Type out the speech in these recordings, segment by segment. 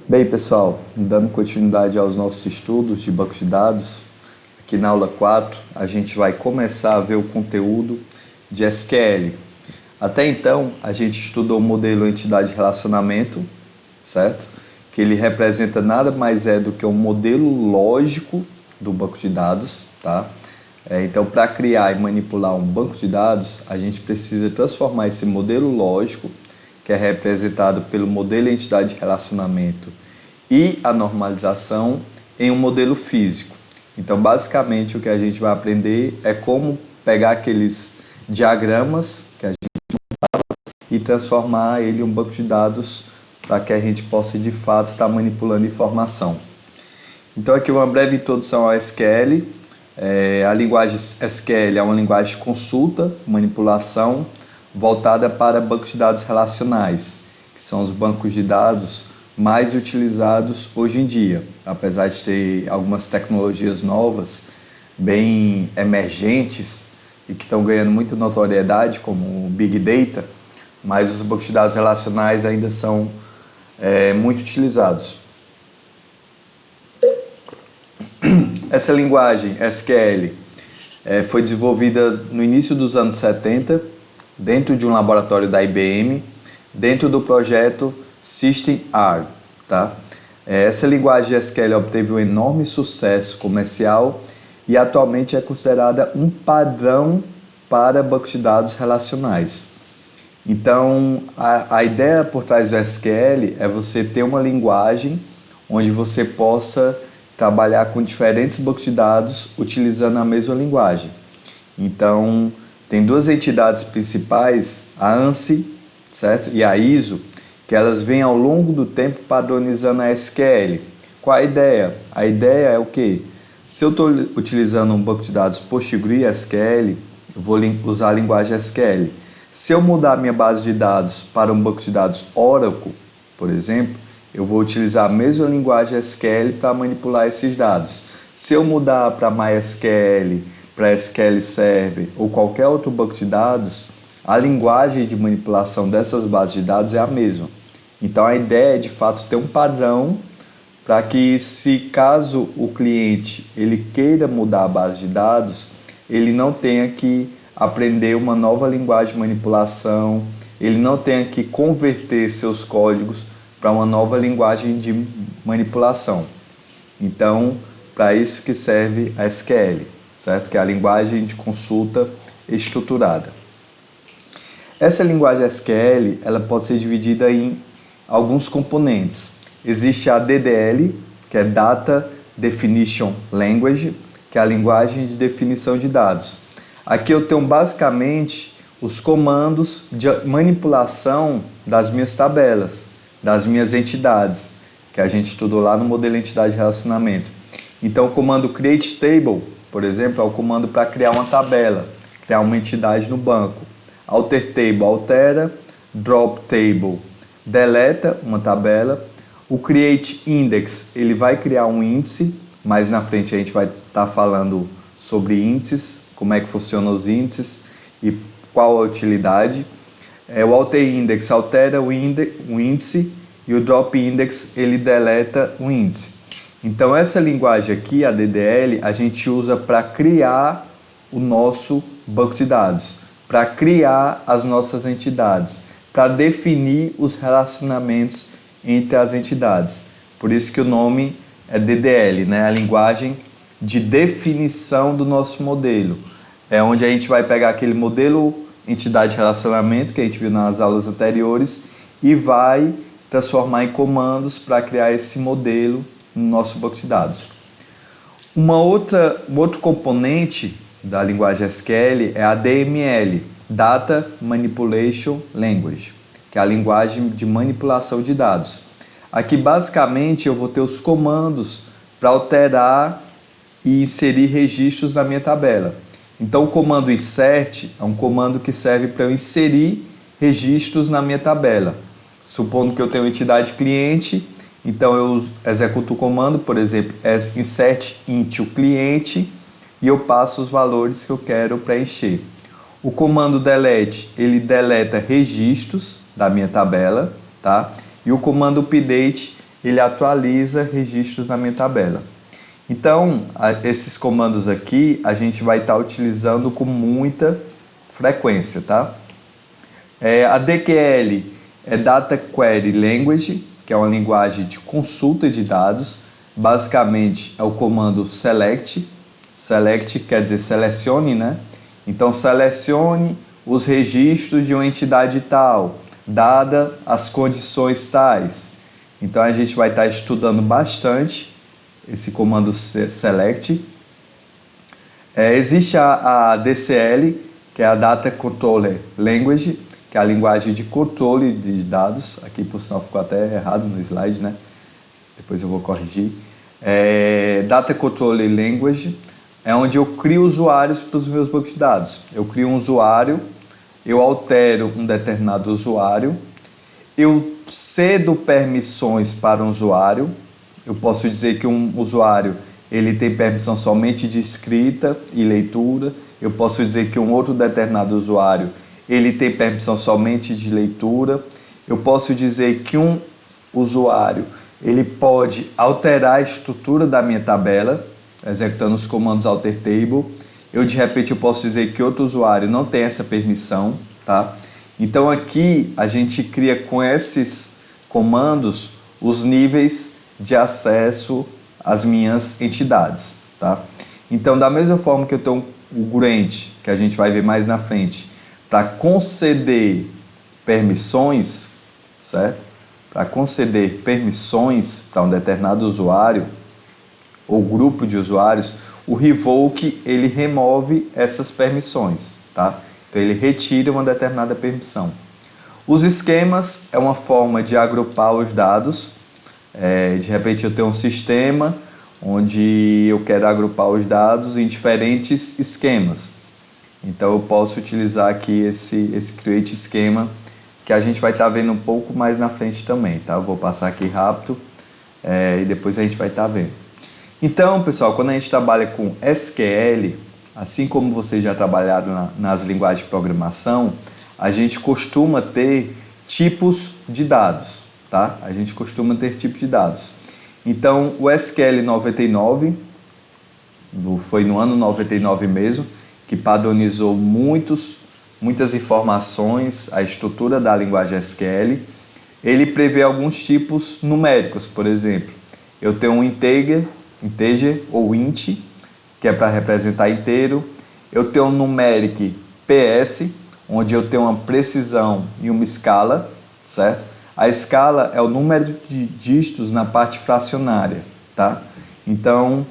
Bem, pessoal, dando continuidade aos nossos estudos de banco de dados, aqui na aula 4 a gente vai começar a ver o conteúdo de SQL. Até então, a gente estudou o modelo entidade-relacionamento, certo? Que ele representa nada mais do que um modelo lógico do banco de dados, tá? Então, para criar e manipular um banco de dados, a gente precisa transformar esse modelo lógico, que é representado pelo modelo entidade-relacionamento e a normalização, em um modelo físico. Então, basicamente, o que a gente vai aprender é como pegar aqueles diagramas que a gente montava e transformar ele em um banco de dados para que a gente possa, de fato, estar manipulando informação. Então, aqui uma breve introdução ao SQL. A linguagem SQL é uma linguagem de consulta, manipulação, voltada para bancos de dados relacionais, que são os bancos de dados mais utilizados hoje em dia. Apesar de ter algumas tecnologias novas, bem emergentes e que estão ganhando muita notoriedade, como o Big Data, mas os bancos de dados relacionais ainda são muito utilizados. Essa linguagem SQL foi desenvolvida no início dos anos 70, dentro de um laboratório da IBM, dentro do projeto System-R. Tá? Essa linguagem SQL obteve um enorme sucesso comercial e atualmente é considerada um padrão para bancos de dados relacionais. Então, a ideia por trás do SQL é você ter uma linguagem onde você possa trabalhar com diferentes bancos de dados utilizando a mesma linguagem. Então, tem duas entidades principais, a ANSI, certo? E a ISO, que elas vêm ao longo do tempo padronizando a SQL. Qual a ideia? A ideia é o quê? Se eu estou utilizando um banco de dados PostgreSQL, eu vou usar a linguagem SQL. Se eu mudar a minha base de dados para um banco de dados Oracle, por exemplo, eu vou utilizar a mesma linguagem SQL para manipular esses dados. Se eu mudar para MySQL, para SQL Server ou qualquer outro banco de dados, a linguagem de manipulação dessas bases de dados é a mesma. Então a ideia é de fato ter um padrão para que, se caso o cliente ele queira mudar a base de dados, ele não tenha que aprender uma nova linguagem de manipulação, ele não tenha que converter seus códigos para uma nova linguagem de manipulação. Então, para isso que serve a SQL, certo? Que é a linguagem de consulta estruturada. Essa linguagem SQL, ela pode ser dividida em alguns componentes. Existe a DDL, que é Data Definition Language, que é a linguagem de definição de dados. Aqui eu tenho basicamente os comandos de manipulação das minhas tabelas, das minhas entidades, que a gente estudou lá no modelo entidade-relacionamento. Então, o comando create table, por exemplo, é o comando para criar uma tabela, criar uma entidade no banco. Alter table altera, drop table deleta uma tabela. O create index, ele vai criar um índice, mais na frente a gente vai estar falando sobre índices, como é que funcionam os índices e qual a utilidade. O alter index altera o índice e o drop index ele deleta o índice. Então essa linguagem aqui, a DDL, a gente usa para criar o nosso banco de dados, para criar as nossas entidades, para definir os relacionamentos entre as entidades. Por isso que o nome é DDL, né? A linguagem de definição do nosso modelo. É onde a gente vai pegar aquele modelo entidade-relacionamento que a gente viu nas aulas anteriores e vai transformar em comandos para criar esse modelo no nosso banco de dados. Um outro componente da linguagem SQL é a DML, Data Manipulation Language, que é a linguagem de manipulação de dados. Aqui basicamente eu vou ter os comandos para alterar e inserir registros na minha tabela. Então o comando insert é um comando que serve para eu inserir registros na minha tabela. Supondo que eu tenho entidade cliente, então eu executo o comando, por exemplo, insert into cliente, e eu passo os valores que eu quero preencher. O comando delete, ele deleta registros da minha tabela, tá? E o comando update, ele atualiza registros na minha tabela. Então, esses comandos aqui a gente vai estar utilizando com muita frequência, tá? A DQL é Data Query Language, que é uma linguagem de consulta de dados. Basicamente é o comando select. Select quer dizer selecione, né? Então selecione os registros de uma entidade tal, dada as condições tais. Então a gente vai estar estudando bastante esse comando select. Existe a DCL, que é a Data Controller Language, que é a linguagem de controle de dados. Aqui, por sinal, ficou até errado no slide, né? Depois eu vou corrigir. Data Controller Language é onde eu crio usuários para os meus bancos de dados. Eu crio um usuário, eu altero um determinado usuário, eu cedo permissões para um usuário. Eu posso dizer que um usuário ele tem permissão somente de escrita e leitura. Eu posso dizer que um outro determinado usuário ele tem permissão somente de leitura. Eu posso dizer que um usuário ele pode alterar a estrutura da minha tabela, executando os comandos alter table. De repente eu posso dizer que outro usuário não tem essa permissão, tá? Então aqui a gente cria com esses comandos os níveis de acesso às minhas entidades, tá? Então da mesma forma que eu tenho o grant, que a gente vai ver mais na frente, para conceder permissões, certo? Para conceder permissões para um determinado usuário ou grupo de usuários, o revoke ele remove essas permissões, tá? Então ele retira uma determinada permissão. Os esquemas é uma forma de agrupar os dados. De repente eu tenho um sistema onde eu quero agrupar os dados em diferentes esquemas. Então eu posso utilizar aqui esse create esquema, que a gente vai estar vendo um pouco mais na frente também, tá? Eu vou passar aqui rápido e depois a gente vai estar vendo. Então, pessoal, quando a gente trabalha com SQL, assim como vocês já trabalharam nas linguagens de programação, a gente costuma ter tipos de dados, tá? A gente costuma ter tipos de dados. Então, o SQL 99, foi no ano 99 mesmo, que padronizou muitas informações, a estrutura da linguagem SQL. Ele prevê alguns tipos numéricos, por exemplo. Eu tenho um integer ou int, que é para representar inteiro. Eu tenho um numeric PS, onde eu tenho uma precisão e uma escala, certo? A escala é o número de dígitos na parte fracionária, tá? Então,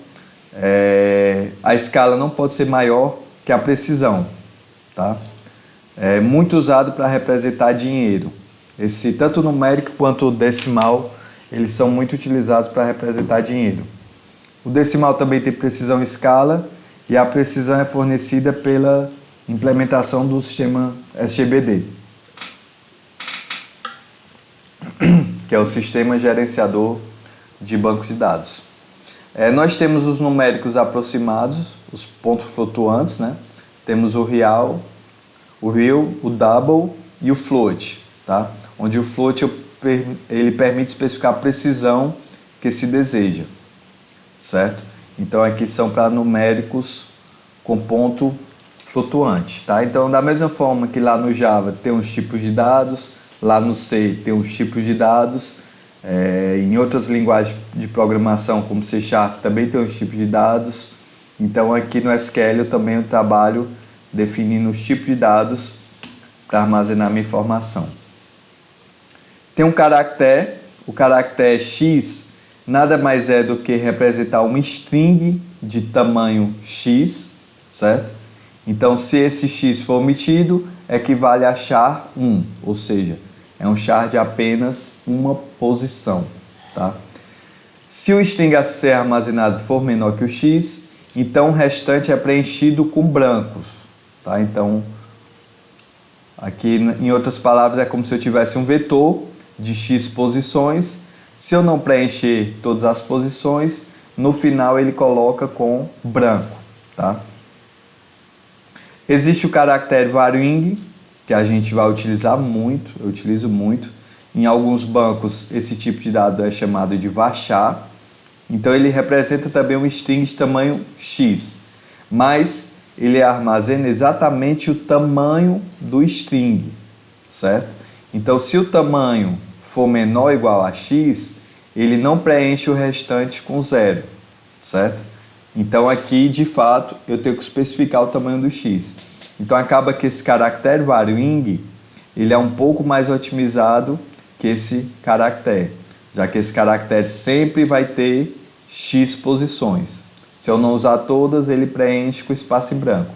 a escala não pode ser maior que a precisão, tá? É muito usado para representar dinheiro. Tanto o numérico quanto o decimal, eles são muito utilizados para representar dinheiro. O decimal também tem precisão e escala, e a precisão é fornecida pela implementação do sistema SGBD, que é o Sistema Gerenciador de Bancos de Dados. Nós temos os numéricos aproximados, os pontos flutuantes, né? Temos o real, o double e o float, tá? Onde o float ele permite especificar a precisão que se deseja, certo? Então aqui são para numéricos com ponto flutuante, tá? Então da mesma forma que lá no Java tem uns tipos de dados, lá no C tem uns tipos de dados, em outras linguagens de programação como C# também tem uns tipos de dados. Então aqui no SQL eu também trabalho definindo os tipos de dados para armazenar minha informação. Tem um caractere, o caractere X nada mais é do que representar uma string de tamanho X, certo? Então se esse X for omitido, equivale a char 1, ou seja, é um char de apenas uma posição, tá? Se o string a ser armazenado for menor que o X, então o restante é preenchido com brancos, tá? Então, aqui em outras palavras, é como se eu tivesse um vetor de X posições. Se eu não preencher todas as posições, no final ele coloca com branco, tá? Existe o caractere varying, que a gente vai utilizar muito, eu utilizo muito. Em alguns bancos, esse tipo de dado é chamado de varchar. Então, ele representa também um string de tamanho X, mas ele armazena exatamente o tamanho do string, certo? Então, se o tamanho for menor ou igual a X, ele não preenche o restante com zero, certo? Então, aqui, de fato, eu tenho que especificar o tamanho do X. Então, acaba que esse caractere varying, ele é um pouco mais otimizado que esse caractere, já que esse caractere sempre vai ter X posições. Se eu não usar todas, ele preenche com espaço em branco.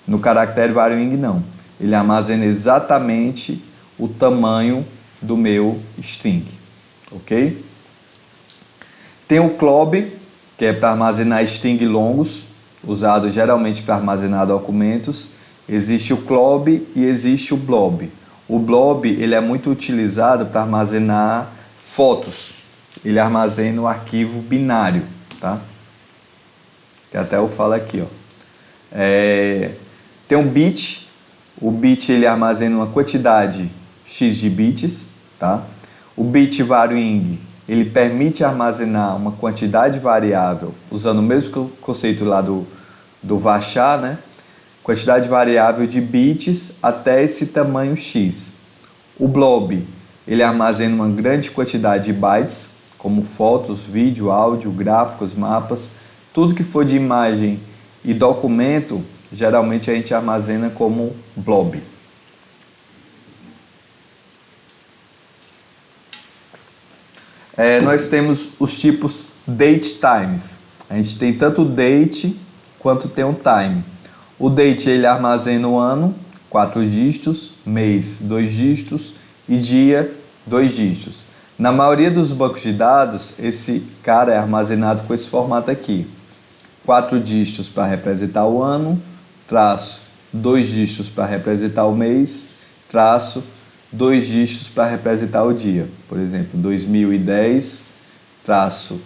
No caractere varying, não. Ele armazena exatamente o tamanho do meu string, ok? Tem o CLOB, que é para armazenar string longos, usado geralmente para armazenar documentos. Existe o CLOB e existe o BLOB. O BLOB ele é muito utilizado para armazenar fotos. Ele armazena o arquivo binário, tá? Que até eu falo aqui, ó. Tem um bit. O bit ele armazena uma quantidade X de bits, tá? O bit varying ele permite armazenar uma quantidade variável, usando o mesmo conceito lá do varchar, né? Quantidade variável de bits até esse tamanho X. O blob, ele armazena uma grande quantidade de bytes, como fotos, vídeo, áudio, gráficos, mapas, tudo que for de imagem e documento, geralmente a gente armazena como blob. Nós temos os tipos date times. A gente tem tanto o date quanto tem o time. O date ele armazena o ano, 4 dígitos, mês, 2 dígitos e dia, 2 dígitos. Na maioria dos bancos de dados, esse cara é armazenado com esse formato aqui. 4 dígitos para representar o ano, traço, 2 dígitos para representar o mês, traço, 2 dígitos para representar o dia. Por exemplo, 2010, traço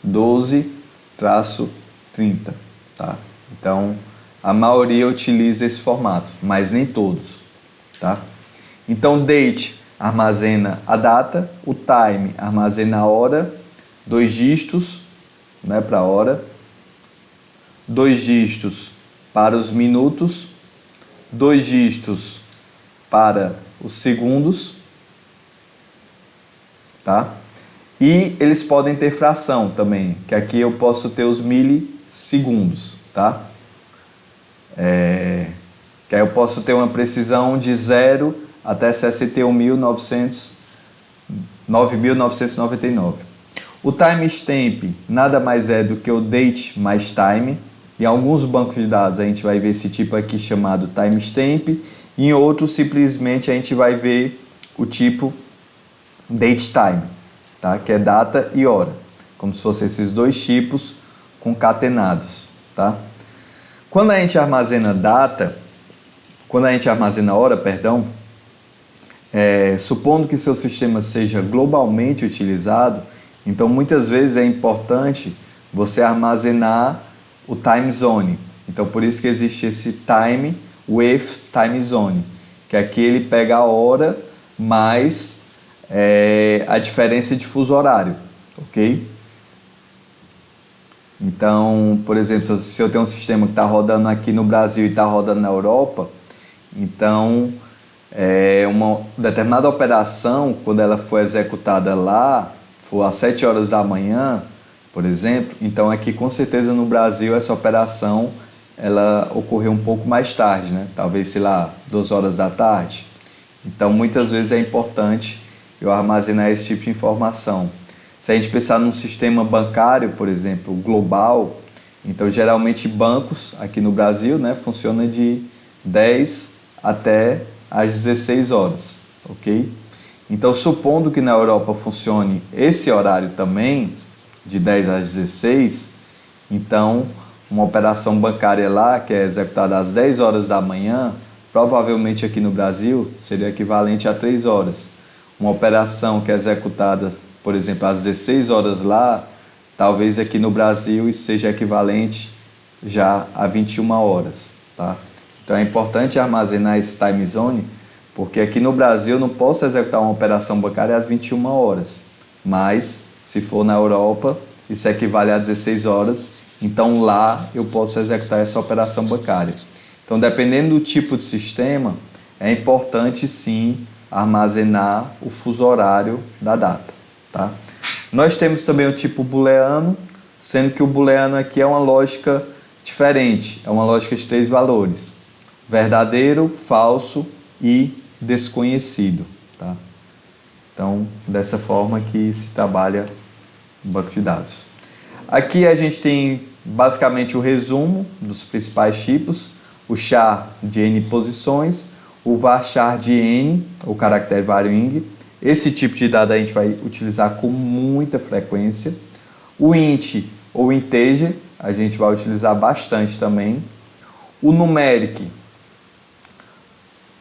12, traço 30. Tá? Então, a maioria utiliza esse formato, mas nem todos. Tá? Então, date armazena a data, o time armazena a hora, 2 dígitos, né, para a hora, 2 dígitos para os minutos, 2 dígitos para os segundos, tá? E eles podem ter fração também, que aqui eu posso ter os milissegundos, tá? Que aí eu posso ter uma precisão de 0 até 61.999. O timestamp nada mais é do que o date mais time. Em alguns bancos de dados a gente vai ver esse tipo aqui chamado timestamp. Em outros, simplesmente, a gente vai ver o tipo datetime, tá? Que é data e hora, como se fossem esses dois tipos concatenados. Tá? Quando a gente armazena hora, supondo que seu sistema seja globalmente utilizado, então muitas vezes é importante você armazenar o time zone. Então, por isso que existe esse time with time zone, que aqui ele pega a hora mais a diferença de fuso horário, ok? Então, por exemplo, se eu tenho um sistema que está rodando aqui no Brasil e está rodando na Europa, então uma determinada operação, quando ela for executada lá, for às 7 horas da manhã, por exemplo, então aqui com certeza no Brasil essa operação ela ocorreu um pouco mais tarde, né? Talvez, sei lá, 2 horas da tarde. Então, muitas vezes é importante eu armazenar esse tipo de informação. Se a gente pensar num sistema bancário, por exemplo, global, então, geralmente, bancos aqui no Brasil, né, funciona de 10 até às 16 horas, ok? Então, supondo que na Europa funcione esse horário também, de 10 às 16, então uma operação bancária lá, que é executada às 10 horas da manhã, provavelmente aqui no Brasil seria equivalente a 3 horas. Uma operação que é executada, por exemplo, às 16 horas lá, talvez aqui no Brasil isso seja equivalente já a 21 horas. Tá? Então é importante armazenar esse time zone, Porque aqui no Brasil eu não posso executar uma operação bancária às 21 horas. Mas, se for na Europa, isso equivale a 16 horas. Então, lá eu posso executar essa operação bancária. Então, dependendo do tipo de sistema, é importante, sim, armazenar o fuso horário da data. Tá? Nós temos também o tipo booleano, sendo que o booleano aqui é uma lógica diferente. É uma lógica de 3 valores. Verdadeiro, falso e desconhecido, tá? Então, dessa forma que se trabalha o banco de dados. Aqui a gente tem basicamente o resumo dos principais tipos, o char de n posições, o varchar de n, o caractere varying. Esse tipo de dado a gente vai utilizar com muita frequência. O int ou integer, a gente vai utilizar bastante também. O numeric,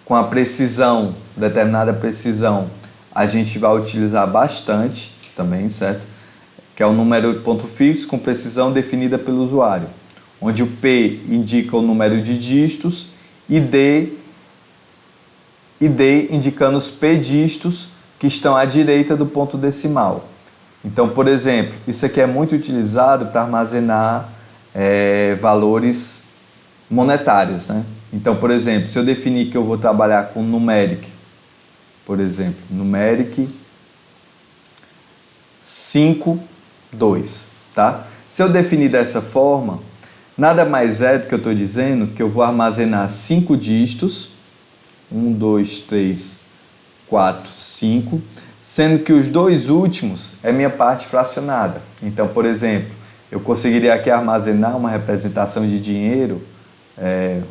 com a precisão, determinada precisão, a gente vai utilizar bastante também, certo? Que é o número de ponto fixo com precisão definida pelo usuário, onde o P indica o número de dígitos e D indicando os P dígitos que estão à direita do ponto decimal. Então, por exemplo, isso aqui é muito utilizado para armazenar valores monetários, né? Então, por exemplo, se eu definir que eu vou trabalhar com numeric, por exemplo, numeric 5, 2, tá? Se eu definir dessa forma, nada mais é do que eu estou dizendo que eu vou armazenar 5 dígitos, 1, 2, 3, 4, 5, sendo que os 2 últimos é minha parte fracionada. Então, por exemplo, eu conseguiria aqui armazenar uma representação de dinheiro.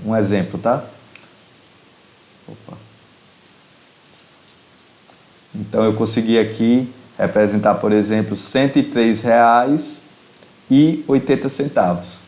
Um exemplo, tá? Opa. Então eu consegui aqui representar, por exemplo, R$ 103,80.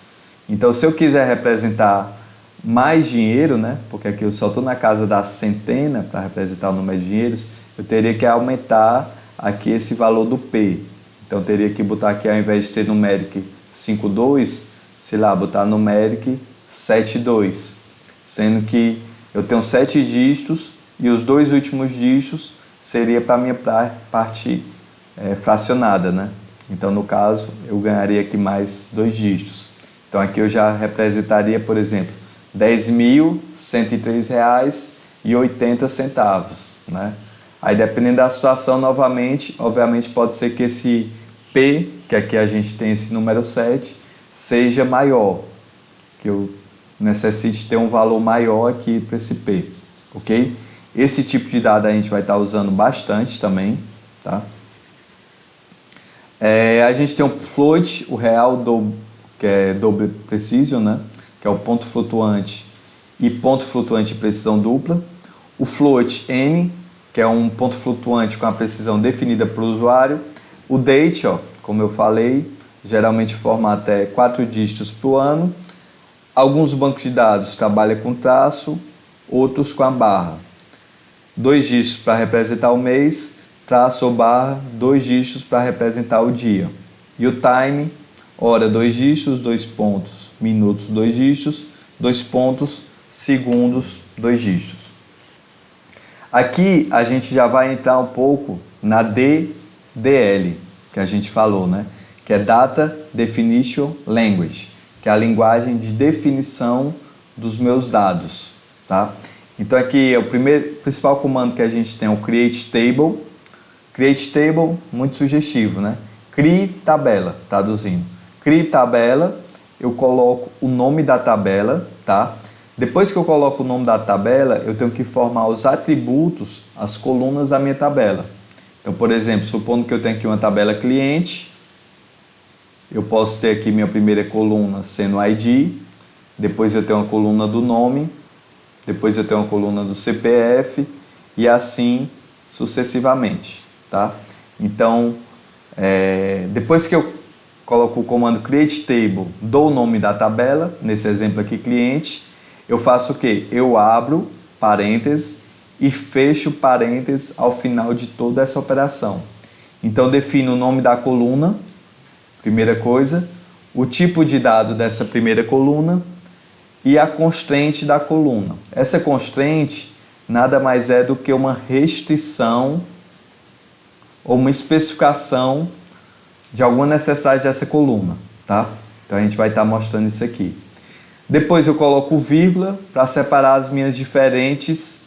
Então, se eu quiser representar mais dinheiro, né? Porque aqui eu só estou na casa da centena para representar o número de dinheiros, eu teria que aumentar aqui esse valor do P. Então eu teria que botar aqui, ao invés de ser numeric 5,2, sei lá, botar numeric 7,2, sendo que eu tenho 7 dígitos e os 2 últimos dígitos seria para a minha parte fracionada, né? Então, no caso, eu ganharia aqui mais 2 dígitos. Então, aqui eu já representaria, por exemplo, R$ 10.103,80, né? Aí, dependendo da situação, novamente, obviamente, pode ser que esse P, que aqui a gente tem esse número 7, seja maior, que eu necessite ter um valor maior aqui para esse P, ok? Esse tipo de dado a gente vai estar usando bastante também, tá? A gente tem o float, o real, que é double precision, né? Que é o ponto flutuante e ponto flutuante de precisão dupla. O float n, que é um ponto flutuante com a precisão definida para o usuário. O date, ó, como eu falei, geralmente forma até 4 dígitos por ano. Alguns bancos de dados trabalham com traço, outros com a barra. 2 dígitos para representar o mês, traço ou barra, 2 dígitos para representar o dia. E o time, hora 2 dígitos, 2 pontos, minutos 2 dígitos, 2 pontos, segundos 2 dígitos. Aqui a gente já vai entrar um pouco na DDL, que a gente falou, né? Que é Data Definition Language, que é a linguagem de definição dos meus dados, tá? Então aqui é o principal comando que a gente tem, é o create table. Create table, muito sugestivo, né? Crie tabela, traduzindo. Crie tabela, eu coloco o nome da tabela, tá? Depois que eu coloco o nome da tabela, eu tenho que formar os atributos, as colunas da minha tabela. Então, por exemplo, supondo que eu tenho aqui uma tabela cliente, eu posso ter aqui minha primeira coluna sendo ID, depois eu tenho uma coluna do nome, depois eu tenho uma coluna do CPF e assim sucessivamente, tá? Então, depois que eu coloco o comando create table, dou o nome da tabela, nesse exemplo aqui cliente, eu faço o quê? Eu abro parênteses e fecho parênteses ao final de toda essa operação. Então, defino o nome da coluna, primeira coisa, o tipo de dado dessa primeira coluna e a constraint da coluna. Essa constraint nada mais é do que uma restrição ou uma especificação de alguma necessidade dessa coluna, tá? Então a gente vai estar mostrando isso aqui. Depois eu coloco vírgula para separar as meus diferentes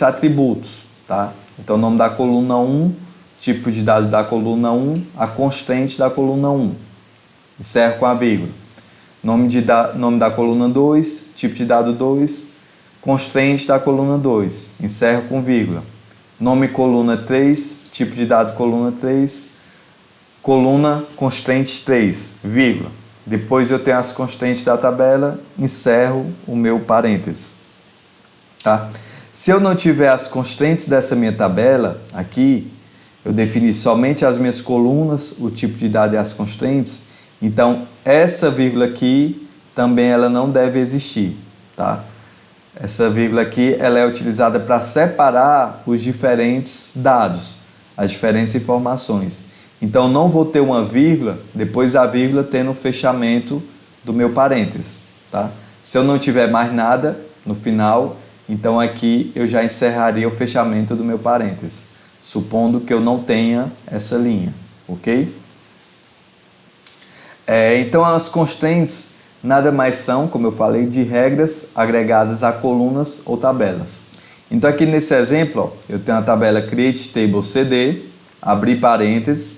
atributos, tá? Então, nome da coluna 1, tipo de dado da coluna 1, a constante da coluna 1. Encerro com a vírgula. Nome da coluna 2, tipo de dado 2, constante da coluna 2. Encerro com vírgula. Nome coluna 3, tipo de dado coluna 3, coluna constante 3, vírgula. Depois eu tenho as constantes da tabela, encerro o meu parênteses. Tá? Se eu não tiver as constantes dessa minha tabela aqui, eu defini somente as minhas colunas, o tipo de dado e as constantes, então essa vírgula aqui também ela não deve existir. Tá? Essa vírgula aqui ela é utilizada para separar os diferentes dados, as diferentes informações. Então, não vou ter uma vírgula, depois da vírgula tendo o fechamento do meu parênteses. Tá? Se eu não tiver mais nada no final, então aqui eu já encerraria o fechamento do meu parênteses, supondo que eu não tenha essa linha, ok? Então, as constantes nada mais são, como eu falei, de regras agregadas a colunas ou tabelas. Então, aqui nesse exemplo, ó, eu tenho a tabela Create Table CD, abri parênteses,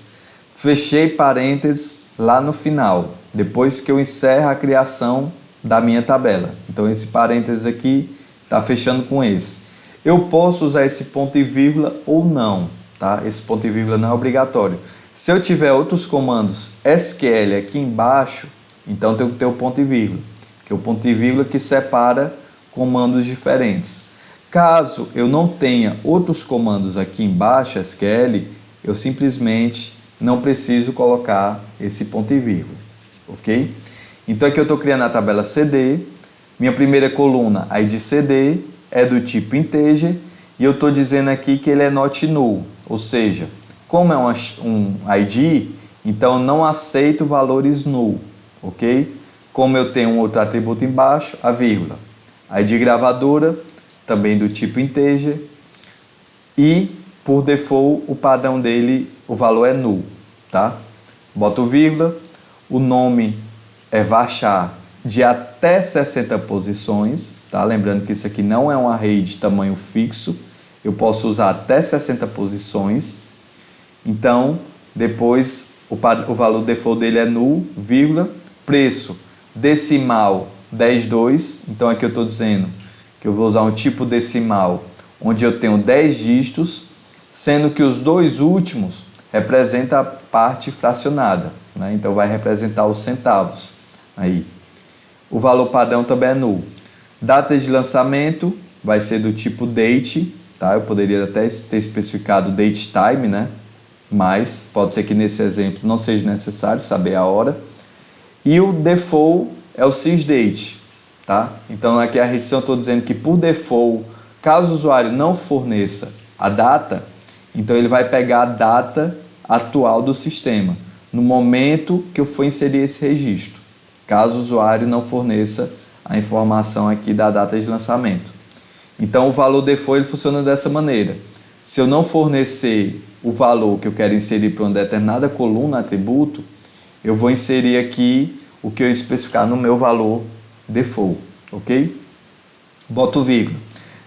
fechei parênteses lá no final, depois que eu encerro a criação da minha tabela. Então, esse parênteses aqui está fechando com esse. Eu posso usar esse ponto e vírgula ou não, tá? Esse ponto e vírgula não é obrigatório. Se eu tiver outros comandos SQL aqui embaixo, então tenho que ter o ponto e vírgula, que é o ponto e vírgula que separa comandos diferentes. Caso eu não tenha outros comandos aqui embaixo, SQL, eu simplesmente não preciso colocar esse ponto e vírgula, ok? Então aqui eu estou criando a tabela CD, minha primeira coluna, ID CD, é do tipo integer, e eu estou dizendo aqui que ele é not null, ou seja, como é um ID, então eu não aceito valores null, ok? Como eu tenho um outro atributo embaixo, a vírgula. ID gravadora, também do tipo integer, e por default o padrão dele, o valor é null, tá? Boto vírgula, o nome é varchar de até 60 posições, tá? Lembrando que isso aqui não é um array de tamanho fixo, eu posso usar até 60 posições. Então, depois o valor default dele é null, vírgula, preço decimal 10,2, então aqui eu estou dizendo que eu vou usar um tipo decimal onde eu tenho 10 dígitos, sendo que os dois últimos representam a parte fracionada, né? Então vai representar os centavos. Aí. O valor padrão também é null. Data de lançamento vai ser do tipo date, tá? Eu poderia até ter especificado date time, né? Mas pode ser que nesse exemplo não seja necessário saber a hora. E o default é o sysdate, tá? Então aqui a restrição eu estou dizendo que por default, caso o usuário não forneça a data, então ele vai pegar a data atual do sistema, no momento que eu for inserir esse registro, caso o usuário não forneça a informação aqui da data de lançamento. Então o valor default ele funciona dessa maneira. Se eu não fornecer o valor que eu quero inserir para uma determinada coluna, atributo, eu vou inserir aqui o que eu especificar no meu valor default, ok? Boto vírgula.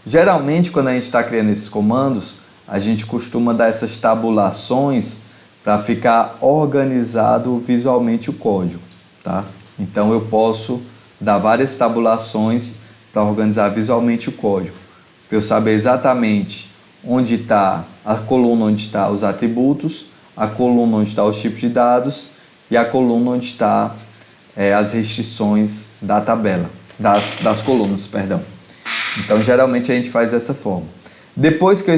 Geralmente, quando a gente está criando esses comandos, a gente costuma dar essas tabulações para ficar organizado visualmente o código, tá? Então, eu posso dar várias tabulações para organizar visualmente o código, para eu saber exatamente onde está a coluna onde estão os atributos, a coluna onde estão os tipos de dados e a coluna onde está as restrições da tabela, das colunas, perdão. Então, geralmente a gente faz dessa forma. Depois que eu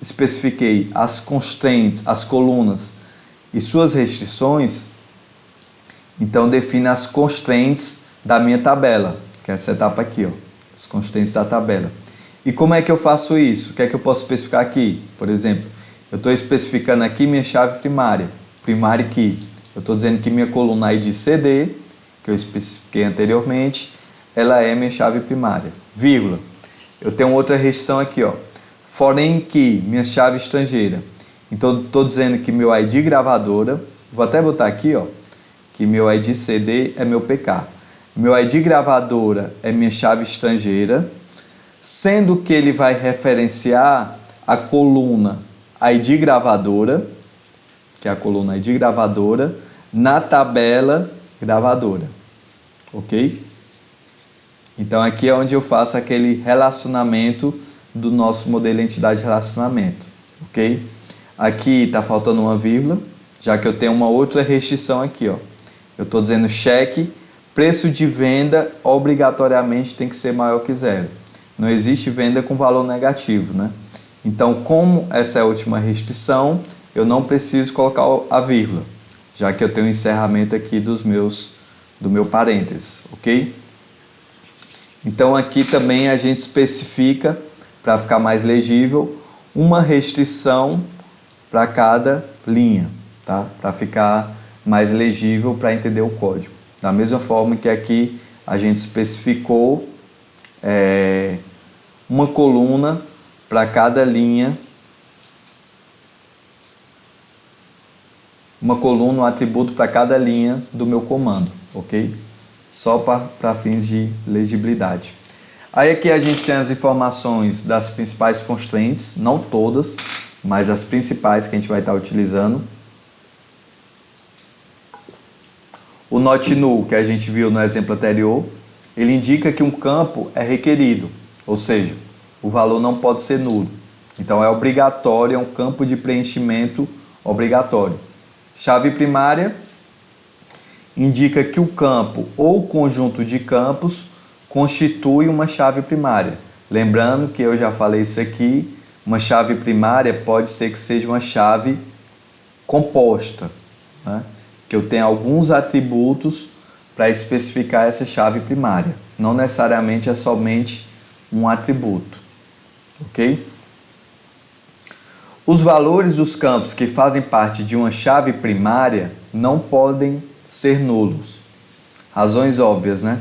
especifiquei as constraints, as colunas e suas restrições, então define as constraints da minha tabela, que é essa etapa aqui, ó, as constraints da tabela. E como é que eu faço isso? O que é que eu posso especificar aqui? Por exemplo, eu estou especificando aqui minha chave primária, primary key. Eu estou dizendo que minha coluna ID CD, que eu especifiquei anteriormente, ela é minha chave primária, vírgula. Eu tenho outra restrição aqui, ó. Porém que minha chave estrangeira. Então, estou dizendo que meu ID gravadora, vou até botar aqui, ó, que meu ID CD é meu PK. Meu ID gravadora é minha chave estrangeira, sendo que ele vai referenciar a coluna ID gravadora, que é a coluna ID gravadora, na tabela gravadora, ok? Então aqui é onde eu faço aquele relacionamento do nosso modelo entidade relacionamento, ok? Aqui está faltando uma vírgula, já que eu tenho uma outra restrição aqui, ó. Eu estou dizendo cheque, preço de venda obrigatoriamente tem que ser maior que zero. Não existe venda com valor negativo, né? Então, como essa é a última restrição, eu não preciso colocar a vírgula, já que eu tenho o encerramento aqui do meu parênteses, ok? Então, aqui também a gente especifica, para ficar mais legível, uma restrição para cada linha, tá? Para ficar mais legível para entender o código. Da mesma forma que aqui a gente especificou uma coluna para cada linha, uma coluna, um atributo para cada linha do meu comando, ok? Só para fins de legibilidade. Aí aqui a gente tem as informações das principais constraints, não todas, mas as principais que a gente vai estar utilizando. O not null, que a gente viu no exemplo anterior, ele indica que um campo é requerido, ou seja, o valor não pode ser nulo. Então é obrigatório, é um campo de preenchimento obrigatório. Chave primária indica que o campo ou conjunto de campos constitui uma chave primária. Lembrando que eu já falei isso aqui, uma chave primária pode ser que seja uma chave composta, né? Que eu tenha alguns atributos para especificar essa chave primária. Não necessariamente é somente um atributo, ok? Os valores dos campos que fazem parte de uma chave primária não podem ser nulos. Razões óbvias, né?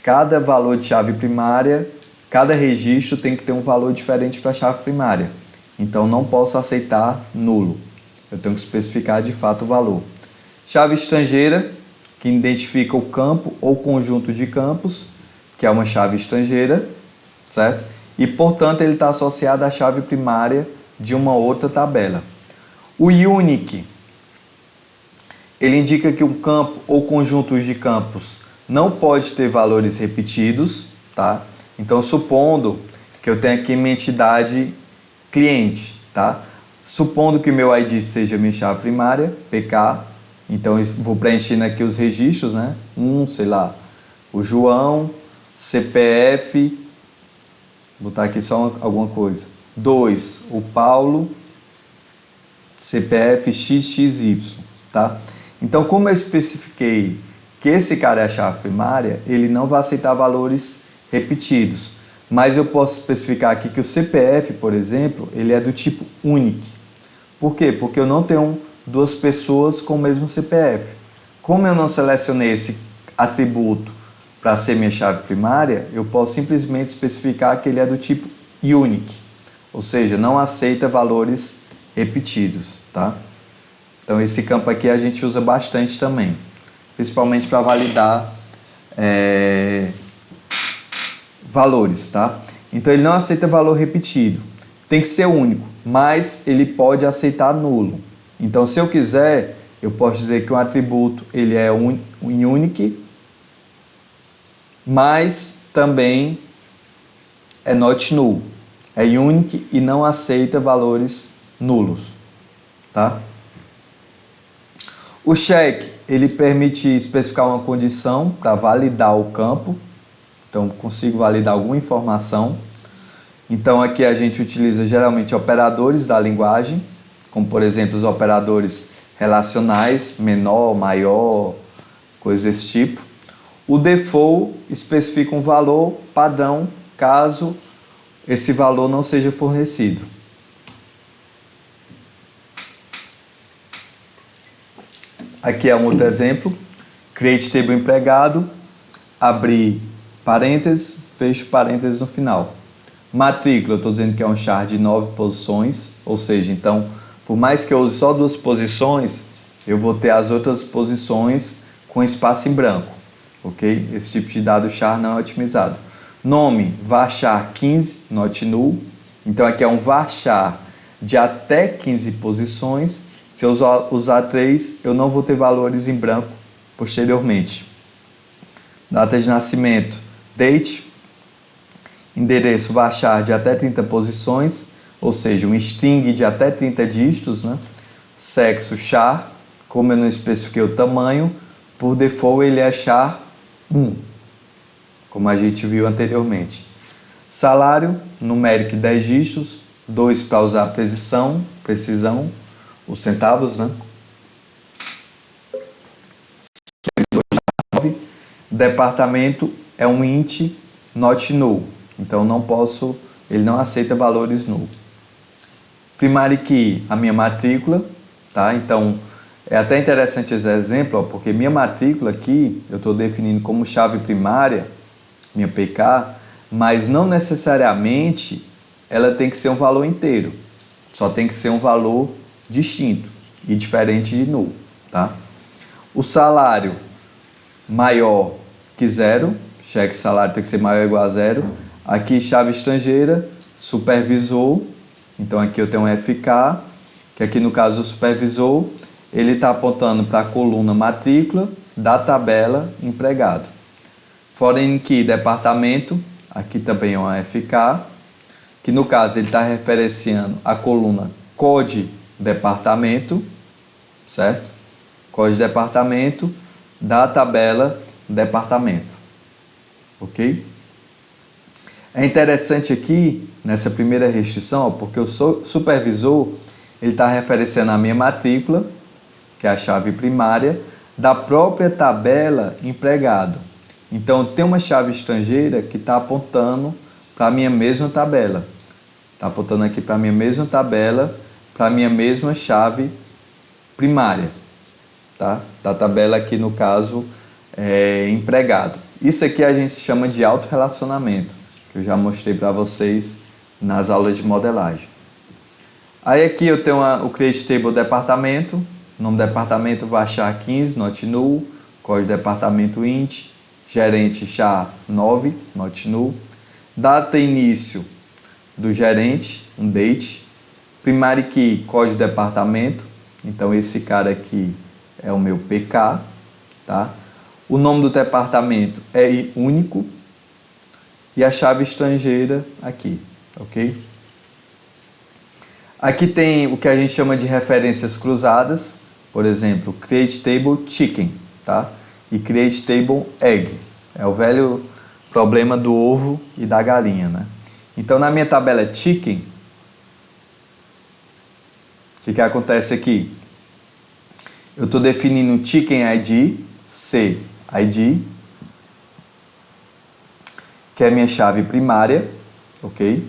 Cada valor de chave primária, cada registro tem que ter um valor diferente para a chave primária. Então não posso aceitar nulo. Eu tenho que especificar de fato o valor. Chave estrangeira, que identifica o campo ou conjunto de campos, que é uma chave estrangeira, certo? E, portanto, ele está associado à chave primária de uma outra tabela. O unique, ele indica que um campo ou conjunto de campos não pode ter valores repetidos, tá? Então, supondo que eu tenho aqui minha entidade cliente, tá? Supondo que meu ID seja minha chave primária, PK, então vou preenchendo aqui os registros, né? Sei lá, o João, CPF, vou botar aqui só alguma coisa. 2, o Paulo, CPF XXY, tá? Então, como eu especifiquei que esse cara é a chave primária, ele não vai aceitar valores repetidos. Mas eu posso especificar aqui que o CPF, por exemplo, ele é do tipo unique. Por quê? Porque eu não tenho duas pessoas com o mesmo CPF. Como eu não selecionei esse atributo para ser minha chave primária, eu posso simplesmente especificar que ele é do tipo unique, ou seja, não aceita valores repetidos, tá? Então esse campo aqui a gente usa bastante também, principalmente para validar valores, tá? Então ele não aceita valor repetido, tem que ser único, mas ele pode aceitar nulo. Então se eu quiser, eu posso dizer que um atributo ele é unique, mas também é not null, é unique e não aceita valores nulos, tá? O check, ele permite especificar uma condição para validar o campo, então consigo validar alguma informação. Então aqui a gente utiliza geralmente operadores da linguagem, como por exemplo os operadores relacionais, menor, maior, coisas desse tipo. O default especifica um valor padrão caso esse valor não seja fornecido. Aqui é um outro exemplo, create table empregado, abrir parênteses, fecho parênteses no final. Matrícula, eu estou dizendo que é um char de 9 posições, ou seja, então, por mais que eu use só 2 posições, eu vou ter as outras posições com espaço em branco, ok? Esse tipo de dado char não é otimizado. Nome, varchar 15, not null. Então aqui é um varchar de até 15 posições. Se eu usar 3, eu não vou ter valores em branco posteriormente. Data de nascimento, date. Endereço, varchar de até 30 posições, ou seja, um string de até 30 dígitos, né? Sexo, char. Como eu não especifiquei o tamanho, por default ele é char 1, como a gente viu anteriormente. Salário, numérico 10 dígitos, 2 para usar precisão, os centavos, né? Departamento é um int not null, então ele não aceita valores null. Primary key, a minha matrícula, tá? Então é até interessante esse exemplo, ó, porque minha matrícula aqui eu estou definindo como chave primária, minha PK, mas não necessariamente ela tem que ser um valor inteiro, só tem que ser um valor distinto e diferente de null, tá? O salário maior que 0, cheque salário tem que ser maior ou igual a 0. Aqui chave estrangeira, supervisor, então aqui eu tenho um FK, que aqui no caso o supervisor, ele está apontando para a coluna matrícula da tabela empregado. Foreign key, departamento, aqui também é um FK, que no caso ele está referenciando a coluna code departamento, certo? Code departamento da tabela departamento, ok? É interessante aqui, nessa primeira restrição, ó, porque o supervisor, ele está referenciando a minha matrícula, que é a chave primária, da própria tabela empregado. Então, tem uma chave estrangeira que está apontando para a minha mesma tabela. Está apontando aqui para a minha mesma tabela, para a minha mesma chave primária. Tá? Da tabela aqui, no caso, empregado. Isso aqui a gente chama de autorrelacionamento, que eu já mostrei para vocês nas aulas de modelagem. Aí aqui eu tenho o create table departamento, nome do departamento varchar 15, not null, código departamento int, gerente char 9, not null, data início do gerente, um date, primary key, código departamento, então esse cara aqui é o meu PK, tá? O nome do departamento é único e a chave estrangeira aqui, ok? Aqui tem o que a gente chama de referências cruzadas, por exemplo, create table chicken, tá? E create table egg. É o velho problema do ovo e da galinha, né? Então, na minha tabela chicken, o que acontece aqui? Eu estou definindo chicken ID, C ID, que é minha chave primária, ok?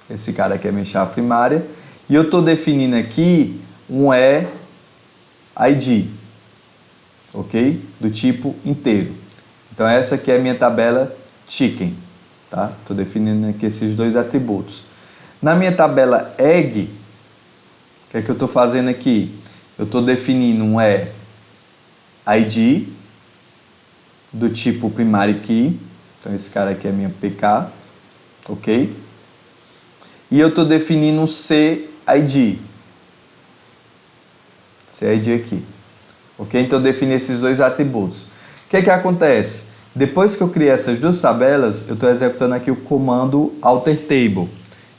Esse cara aqui é minha chave primária. E eu estou definindo aqui um ID, ok? Do tipo inteiro. Então, essa aqui é a minha tabela chicken, tá? Estou definindo aqui esses dois atributos. Na minha tabela egg, o que é que eu estou fazendo aqui? Eu estou definindo um ID do tipo primary key. Então, esse cara aqui é minha PK, ok? E eu estou definindo um CID. CID aqui. Ok? Então, eu defini esses dois atributos. O que é que acontece? Depois que eu criei essas duas tabelas, eu estou executando aqui o comando alter table.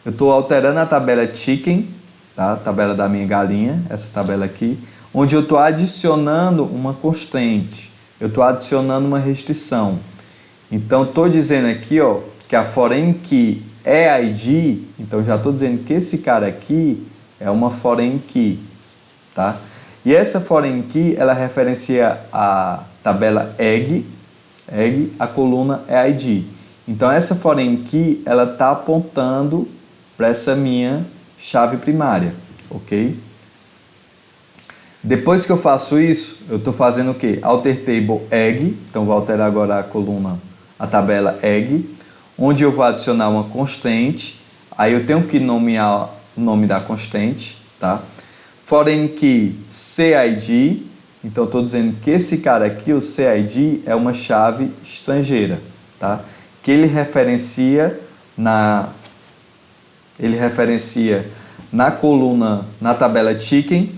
Eu estou alterando a tabela chicken, tá? A tabela da minha galinha, essa tabela aqui, onde eu estou adicionando uma constraint. Eu estou adicionando uma restrição. Então, estou dizendo aqui, ó, que a foreign key é ID, então já estou dizendo que esse cara aqui é uma foreign key, tá? E essa foreign key, ela referencia a tabela egg, a coluna é ID. Então, essa foreign key, ela está apontando para essa minha chave primária, ok? Depois que eu faço isso, eu estou fazendo o quê? Alter table egg, então vou alterar agora a coluna, a tabela egg, onde eu vou adicionar uma constante. Aí eu tenho que nomear o nome da constante, tá? Foreign key CID, então estou dizendo que esse cara aqui, o CID, é uma chave estrangeira, tá? Que ele referencia na coluna, na tabela chicken,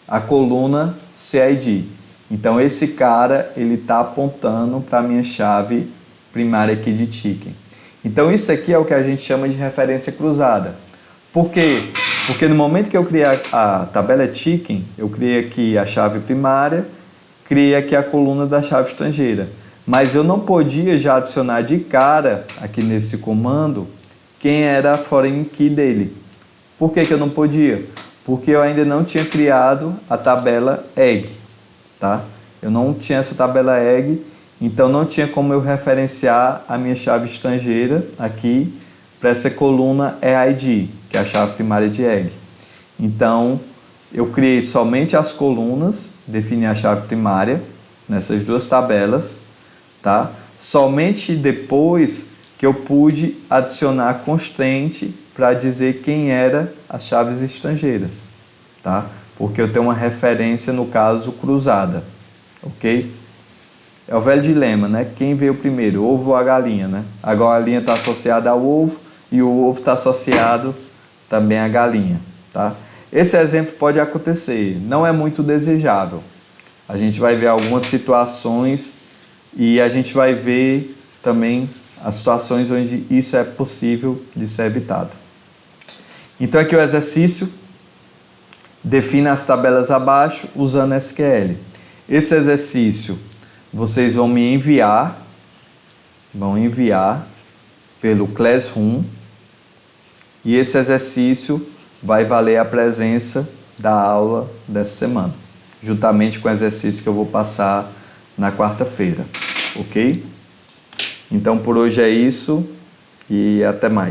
a coluna CID. Então esse cara, ele está apontando para a minha chave primária aqui de chicken. Então isso aqui é o que a gente chama de referência cruzada. Por quê? Porque no momento que eu criei a tabela chicken, eu criei aqui a chave primária, criei aqui a coluna da chave estrangeira. Mas eu não podia já adicionar de cara, aqui nesse comando, quem era a foreign key dele. Por que eu não podia? Porque eu ainda não tinha criado a tabela egg, tá? Eu não tinha essa tabela egg, então não tinha como eu referenciar a minha chave estrangeira aqui para essa coluna EID, que é a chave primária de egg. Então, eu criei somente as colunas, defini a chave primária nessas duas tabelas, tá? Somente depois que eu pude adicionar constante para dizer quem era as chaves estrangeiras, tá? Porque eu tenho uma referência, no caso, cruzada, ok? É o velho dilema, né? Quem veio primeiro, o ovo ou a galinha, né? A galinha está associada ao ovo e o ovo está associado também à galinha, tá? Esse exemplo pode acontecer, não é muito desejável. A gente vai ver algumas situações e a gente vai ver também as situações onde isso é possível de ser evitado. Então aqui o exercício, defina as tabelas abaixo usando SQL. Esse exercício vocês vão me enviar pelo Classroom e esse exercício vai valer a presença da aula dessa semana, juntamente com o exercício que eu vou passar na quarta-feira, ok? Então por hoje é isso e até mais.